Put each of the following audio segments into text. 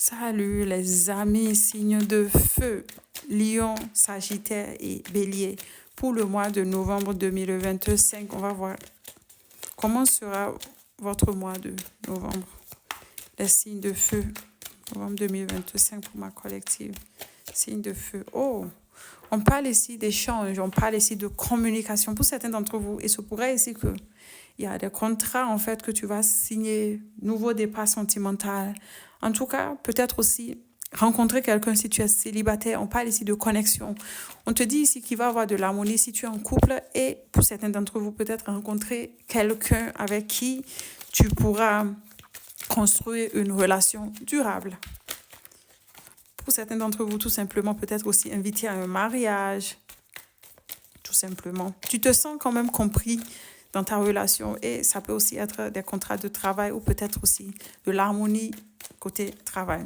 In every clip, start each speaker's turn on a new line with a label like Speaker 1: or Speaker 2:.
Speaker 1: Salut les amis, signes de feu, Lion, Sagittaire et Bélier. Pour le mois de novembre 2025, on va voir comment sera votre mois de novembre. Les signes de feu, novembre 2025 pour ma collective. Signes de feu. Oh, on parle ici d'échange, on parle ici de communication pour certains d'entre vous. Et ce pourrait ici que il y a des contrats en fait que tu vas signer, nouveau départ sentimental. En tout cas, peut-être aussi rencontrer quelqu'un si tu es célibataire. On parle ici de connexion. On te dit ici qu'il va y avoir de l'harmonie si tu es en couple et pour certains d'entre vous, peut-être rencontrer quelqu'un avec qui tu pourras construire une relation durable. Pour certains d'entre vous, tout simplement, peut-être aussi inviter à un mariage. Tout simplement. Tu te sens quand même compris dans ta relation et ça peut aussi être des contrats de travail ou peut-être aussi de l'harmonie côté travail.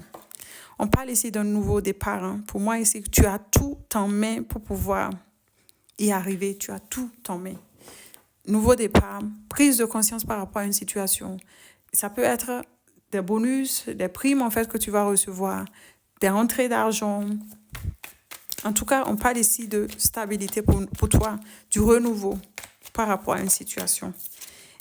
Speaker 1: On parle ici d'un nouveau départ. Hein. Pour moi, ici, tu as tout en main pour pouvoir y arriver. Tu as tout en main. Nouveau départ, prise de conscience par rapport à une situation. Ça peut être des bonus, des primes en fait que tu vas recevoir, des rentrées d'argent. En tout cas, on parle ici de stabilité pour toi, du renouveau par rapport à une situation.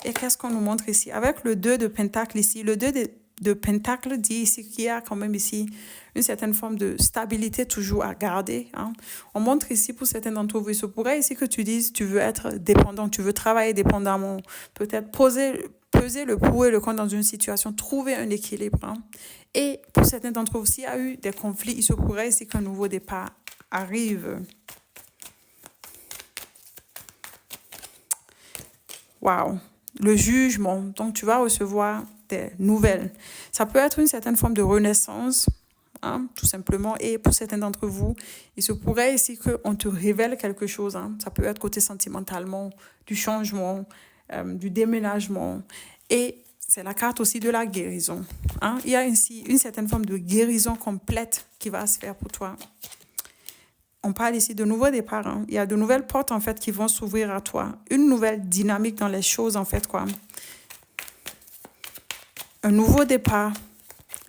Speaker 1: Et qu'est-ce qu'on nous montre ici? Avec le 2 de Pentacle ici, le 2 de Pentacle dit ici qu'il y a quand même ici une certaine forme de stabilité toujours à garder. Hein. On montre ici pour certains d'entre vous, il se pourrait ici que tu dises tu veux être dépendant, tu veux travailler dépendamment, peut-être peser le pour et le contre dans une situation, trouver un équilibre. Hein. Et pour certains d'entre vous, s'il y a eu des conflits, il se pourrait ici qu'un nouveau départ arrive. Waouh! Le jugement. Donc, tu vas recevoir des nouvelles. Ça peut être une certaine forme de renaissance, hein, tout simplement. Et pour certains d'entre vous, il se pourrait ici qu'on te révèle quelque chose. Hein. Ça peut être côté sentimentalement, du changement, du déménagement. Et c'est la carte aussi de la guérison. Hein. Il y a ici une certaine forme de guérison complète qui va se faire pour toi. On parle ici de nouveaux départs. Hein. Il y a de nouvelles portes, en fait, qui vont s'ouvrir à toi. Une nouvelle dynamique dans les choses, en fait, quoi. Un nouveau départ.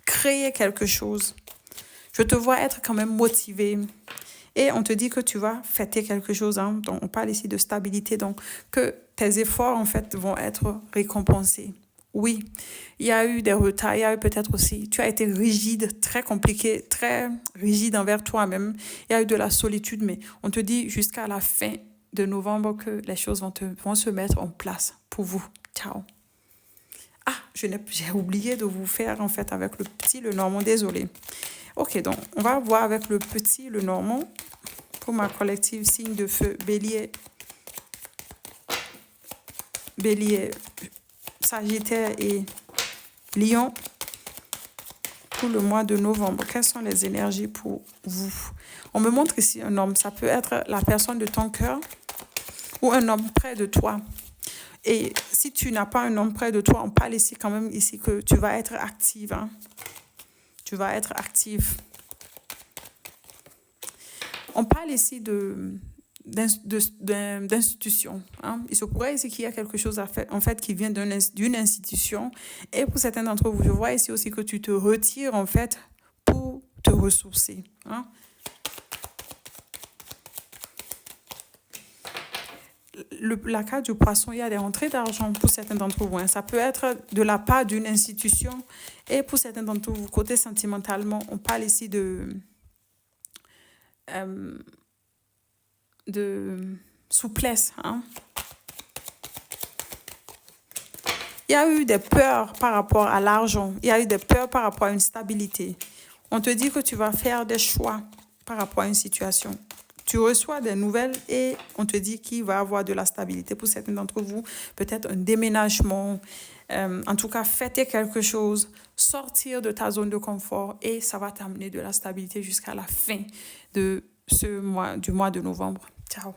Speaker 1: Créer quelque chose. Je te vois être quand même motivé. Et on te dit que tu vas fêter quelque chose. Hein. Donc, on parle ici de stabilité. Donc, que tes efforts, en fait, vont être récompensés. Oui, il y a eu des retards, il y a eu peut-être aussi, tu as été rigide, très compliqué, très rigide envers toi-même. Il y a eu de la solitude, mais on te dit jusqu'à la fin de novembre que les choses vont se mettre en place pour vous. Ciao. Ah, j'ai oublié de vous faire en fait avec le petit, le normand, désolé. Ok, donc on va voir avec le petit, le normand, pour ma collective signe de feu, Bélier, Sagittaire et Lion pour le mois de novembre. Quelles sont les énergies pour vous? On me montre ici un homme. Ça peut être la personne de ton cœur ou un homme près de toi. Et si tu n'as pas un homme près de toi, on parle ici quand même ici que tu vas être active. Hein? Tu vas être active. On parle ici d'institution. Hein. Il se pourrait ici qu'il y a quelque chose à faire, en fait, qui vient d'une institution. Et pour certains d'entre vous, je vois ici aussi que tu te retires, en fait, pour te ressourcer. Hein. La carte du poisson, il y a des rentrées d'argent pour certains d'entre vous. Hein. Ça peut être de la part d'une institution. Et pour certains d'entre vous, côté sentimentalement, on parle ici de souplesse. Hein. Il y a eu des peurs par rapport à l'argent. Il y a eu des peurs par rapport à une stabilité. On te dit que tu vas faire des choix par rapport à une situation. Tu reçois des nouvelles et on te dit qu'il va y avoir de la stabilité. Pour certains d'entre vous, peut-être un déménagement. En tout cas, fêter quelque chose, sortir de ta zone de confort et ça va t'amener de la stabilité jusqu'à la fin de du mois de novembre. Ciao.